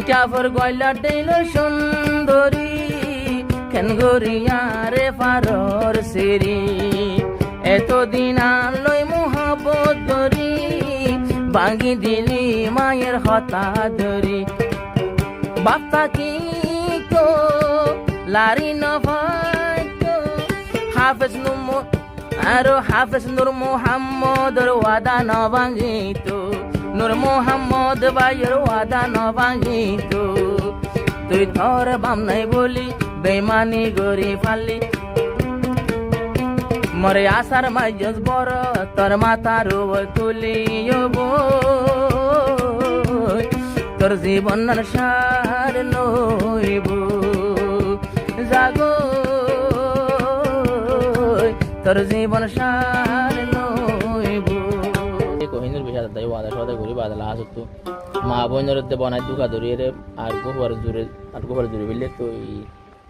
জাফর গয়লা টেইলর সুন্দরী কেন গরিয়া রে ফারর সিরি এতদিন আলোই মোহাবত ধরি ভাঙি দিলি মায়ের হতা ধরি বাপ্পা কি তো লারি নভাই তো হাফেজ নুমো আরো হাফেজ নূর মোহাম্মদর ওয়াদা ন ভাঙিত নূর মোহাম্মদ ভাইয়ের ওয়াদা ন ভাঙিত তুই তোর বাম নাই বলি বেমানি গরি ফালি মরে আসার মাইজস বড় তোর মাথার তুলি তোর জীবনের সার নইব জাগো তোর জীবন সার নইব কহিনুর বিষয় তাই ওয়াদা সদা করি বাদলা আসতো মা বোনের বনাই দুকা ধরিয়ে রে আর গোবর জুড়ে বিলে তো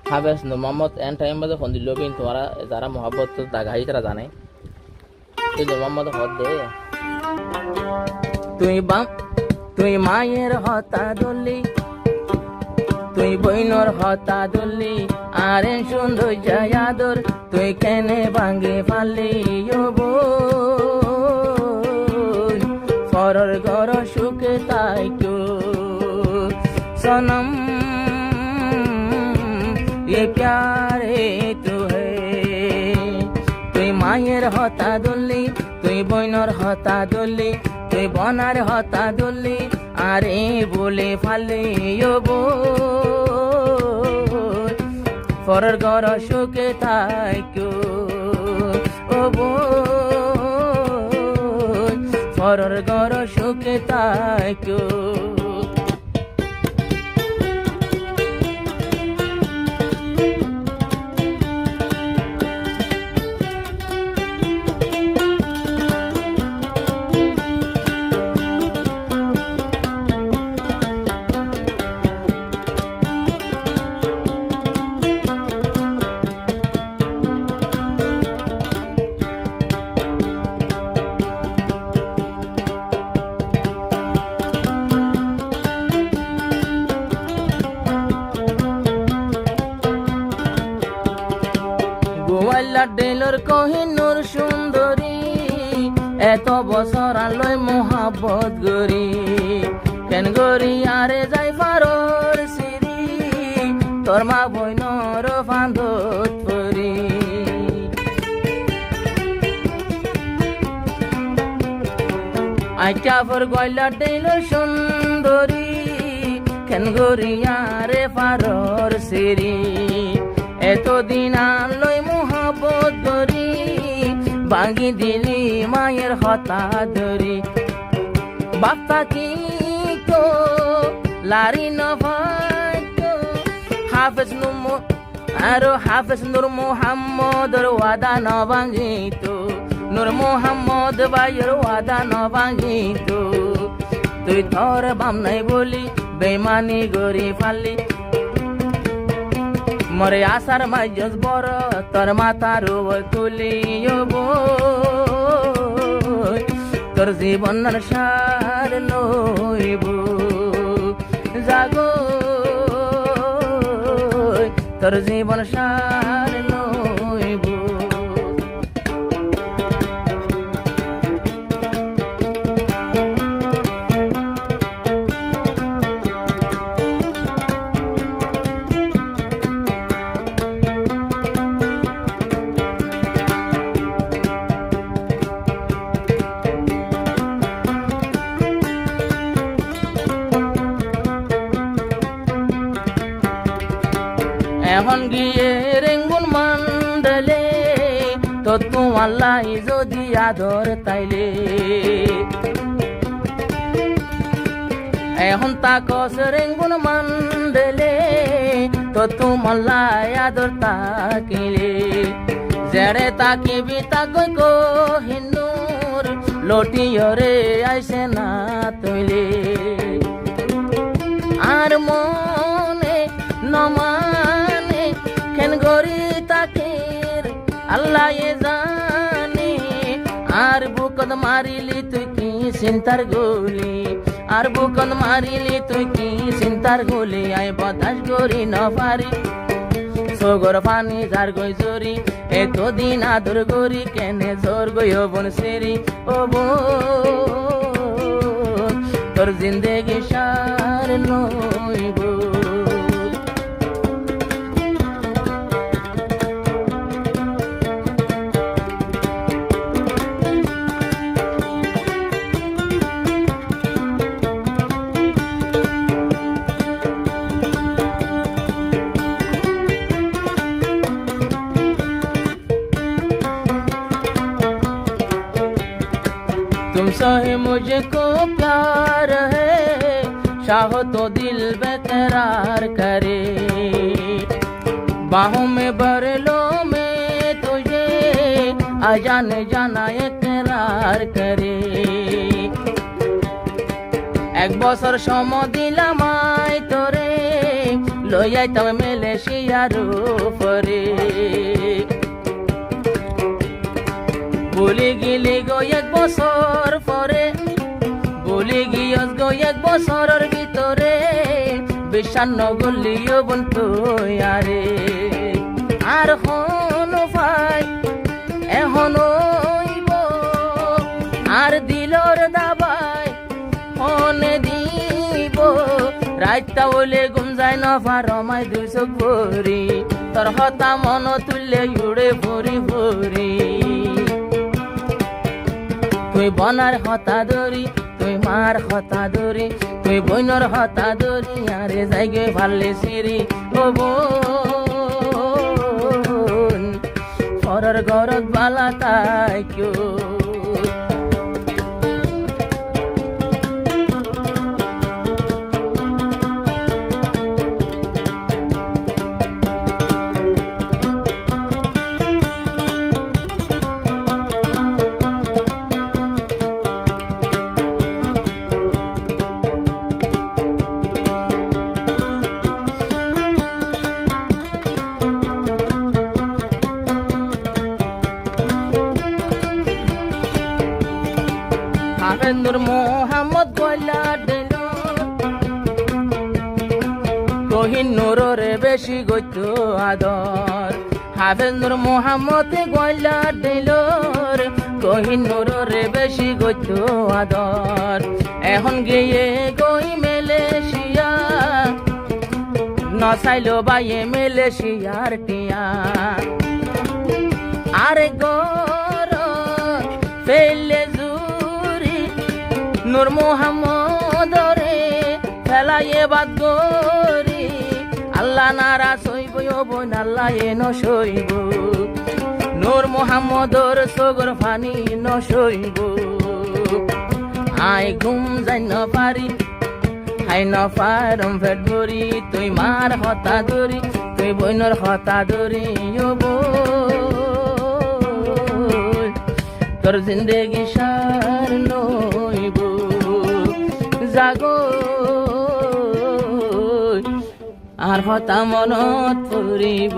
হাবেস মোহাম্মদ এন টাইম বাজে ফোন দিল কিন্তু ওরা যারা মোহাম্মদ তো দাগাই তারা জানে তুই মোহাম্মদ হদ দে তুই মায়ের হতা দলি তুই বইনর হতা দলি আরে সুন্দর জায়াদর তুই কেনে ভাঙ্গে ফালি ফরর গর সুখে তাই সনম ये प्यार तू है তুই মায়ের হতা দলি তুই বইনর হতা দলি তুই বনার হতা দলি আরে বলে ফালে ফরর গর সুখে থাইকো ও ফরর গর সুখে থাইকো গোয়ালা টেইলর কহিনুর সুন্দরী এত বছর আলোয় মোহাবত গরি কেন গরি আরে যাই ফারর সিরি তোর মা বইনর ফান্দত পরি জাফর গয়লা টেইলর সুন্দরী কেন গরি আরে ফারর সিরি এতদিন আলোয় মোহাবত ধরি ভাঙি দিলি মায়ের হতা ধরি বাপ্পা কি তো লারি নভাই তো হাফেজ নুমো আরো হাফেজ নূর মোহাম্মদর ওয়াদা ন ভাঙিত নূর মোহাম্মদ ভাইয়ের ওয়াদা ন ভাঙিত তুই তোর বাম নাই বলি বেমানি গরি ফালি মরে আসার মাইজস বড় তোর মাথার তুলি তোর জীবনের সার নইব জাগো তোর জীবন সার নইব এখন গিয়ে রেঙ্গুন মন্ডলে তো তোমাল্লাই যদি আদর তাইলে এখন তাকস রেঙ্গুন মন্ডলে তো তোমাল্লাই আদর তাকিলে জেড়ে তাকিবি তাকই কহিনুর লটিয়রে আইসে না তৈলে আর মনে নমানে কেন গরি তাকের আল্লাহ জানে আর বুকত মারিলি তুই কি চিন্তার গলি আর বুকন মারিলি তুই কি চিন্তার গুলি আই বতাস করি নপারি সগর পানি যার গই জরি এতদিন আদর করি কেনে জোর গই বন সেরি ও বোন তোর জিন্দেগি সার নইব तुमसे ही मुझको प्यार है चाहो तो दिल बेकरार करे बाहों में भर लो मैं तुझे अजाने जाना इकरार करे एक बছর সময় দিলাম আই তোরে লইয়াই তবে মালয়েশিয়ার উপরে ভুলে গেলে গো এক বছর পরে ভুলে গিয়স গো এক বছরের ভিতরে বিষান্ন গলিও বন্ধু আরে আর হন ভাই এখন আর দিলর দাবাই হনে দিব রাইতা বলে ঘুম যায় না ফারমাই দুই চোখ ভরি তোর হতা মন তুললে উড়ে ভরি ভরি তুই বনার হতা ধরি তুই মার হতা ধরি তুই বইনর হতা ধরি আরে জায়গায় ভালে সিরি ও বোন পরের ঘরত বালা তাই কেউ হাফেজুর মোহাম্মদ গয়লা দিল কোহিনুরে বেশি গইত আদর হাফেজুর মোহাম্মদ গয়লা দিল কোহিনুরে বেশি গইত আদর এখন গিয়ে গই মালয়েশিয়া নসাইলো বাইয়ে মালয়েশিয়ার টিয়া আরে গর ফেলে নূর মোহাম্মদ রে ফেলাইয়ে বাদ গরি আল্লাহ নারাজ হইব বোন আল্লাহ এ নসইব নূর মোহাম্মদর সগর ফানি নসইব আই ঘুম যাই ন পারি হাই ন পারম ফেট ভরি তুই মার হতা ধরি তুই বইনর হতা ধরি ও বোন তোর জিন্দেগি সার নইব জাগো আর হতা মনত পড়িব।